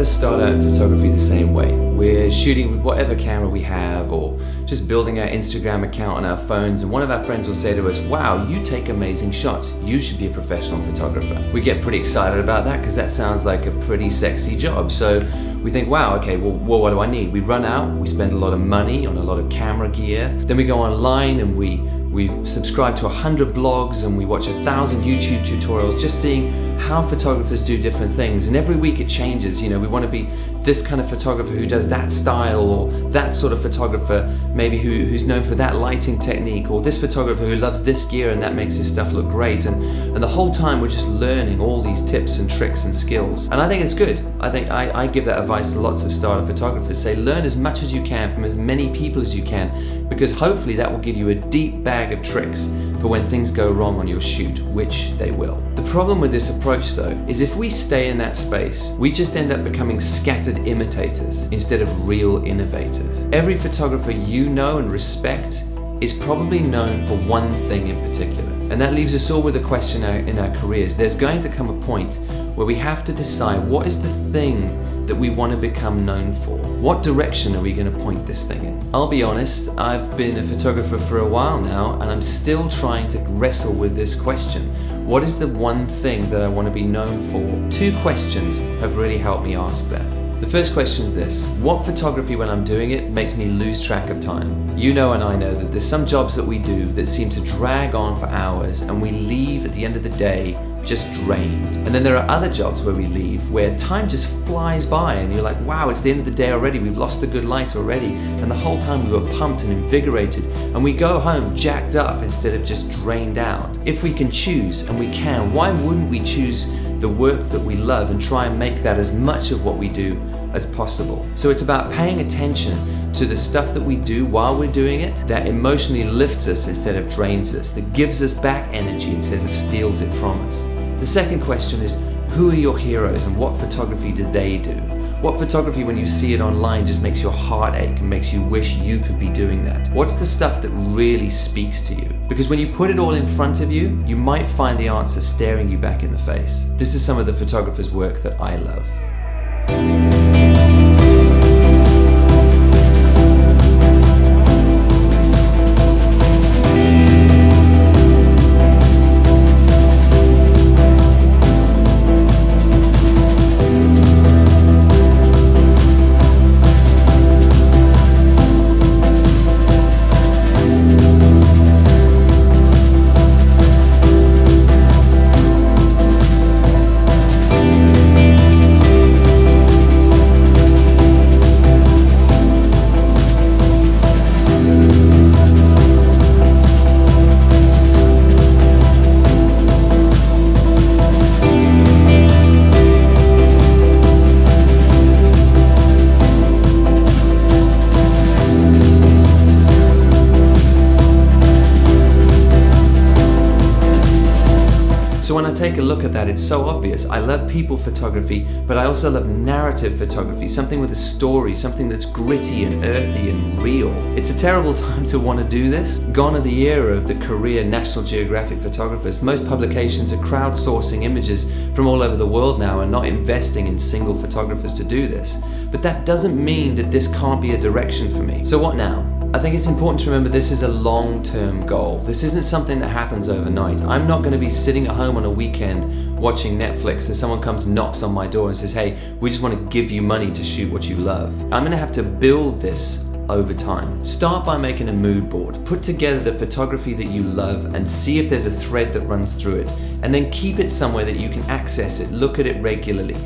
us start out in photography the same way. We're shooting with whatever camera we have, or just building our Instagram account on our phones, and one of our friends will say to us, wow, you take amazing shots. You should be a professional photographer. We get pretty excited about that because that sounds like a pretty sexy job. So we think, wow, okay, well, what do I need? We run out, we spend a lot of money on a lot of camera gear. Then we go online and we subscribe to 100 blogs and we watch 1,000 YouTube tutorials, just seeing how photographers do different things. And every week it changes. You know, we want to be this kind of photographer who does that style, or that sort of photographer maybe who's known for that lighting technique, or this photographer who loves this gear and that makes his stuff look great. And the whole time we're just learning all these tips and tricks and skills. And I think it's good. I think I give that advice to lots of startup photographers. Say, learn as much as you can from as many people as you can, because hopefully that will give you a deep bag of tricks for when things go wrong on your shoot, which they will. The problem with this approach though is if we stay in that space, we just end up becoming scattered imitators instead of real innovators. Every photographer you know and respect is probably known for one thing in particular. And that leaves us all with a question in our careers. There's going to come a point where we have to decide, what is the thing that we want to become known for? What direction are we going to point this thing in? I'll be honest, I've been a photographer for a while now, and I'm still trying to wrestle with this question. What is the one thing that I want to be known for? Two questions have really helped me ask that. The first question is this: what photography, when I'm doing it, makes me lose track of time? You know and I know that there's some jobs that we do that seem to drag on for hours, and we leave at the end of the day just drained. And then there are other jobs where we leave where time just flies by and you're like, wow, it's the end of the day already, we've lost the good light already, and the whole time we were pumped and invigorated, and we go home jacked up instead of just drained out. If we can choose, and we can, why wouldn't we choose the work that we love and try and make that as much of what we do as possible? So it's about paying attention to the stuff that we do while we're doing it that emotionally lifts us instead of drains us, that gives us back energy instead of steals it from us. The second question is, who are your heroes and what photography do they do? What photography, when you see it online, just makes your heart ache and makes you wish you could be doing that? What's the stuff that really speaks to you? Because when you put it all in front of you, you might find the answer staring you back in the face. This is some of the photographer's work that I love. So when I take a look at that, it's so obvious. I love people photography, but I also love narrative photography, something with a story, something that's gritty and earthy and real. It's a terrible time to want to do this. Gone are the era of the career National Geographic photographers. Most publications are crowdsourcing images from all over the world now and not investing in single photographers to do this. But that doesn't mean that this can't be a direction for me. So what now? I think it's important to remember this is a long-term goal. This isn't something that happens overnight. I'm not going to be sitting at home on a weekend watching Netflix and someone comes and knocks on my door and says, hey, we just want to give you money to shoot what you love. I'm going to have to build this over time. Start by making a mood board. Put together the photography that you love and see if there's a thread that runs through it. And then keep it somewhere that you can access it, look at it regularly.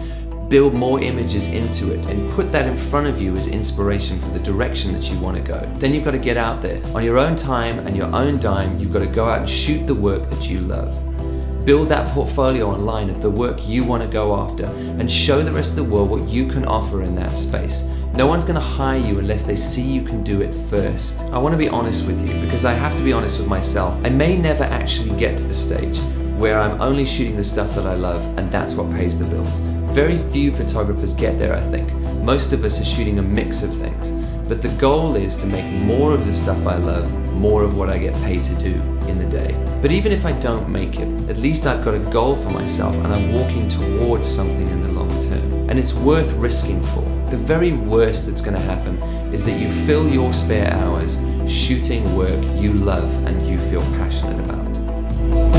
Build more images into it and put that in front of you as inspiration for the direction that you want to go. Then you've got to get out there. On your own time and your own dime, you've got to go out and shoot the work that you love. Build that portfolio online of the work you want to go after and show the rest of the world what you can offer in that space. No one's going to hire you unless they see you can do it first. I want to be honest with you because I have to be honest with myself. I may never actually get to the stage where I'm only shooting the stuff that I love and that's what pays the bills. Very few photographers get there, I think. Most of us are shooting a mix of things. But the goal is to make more of the stuff I love, more of what I get paid to do in the day. But even if I don't make it, at least I've got a goal for myself and I'm walking towards something in the long term. And it's worth risking for. The very worst that's going to happen is that you fill your spare hours shooting work you love and you feel passionate about.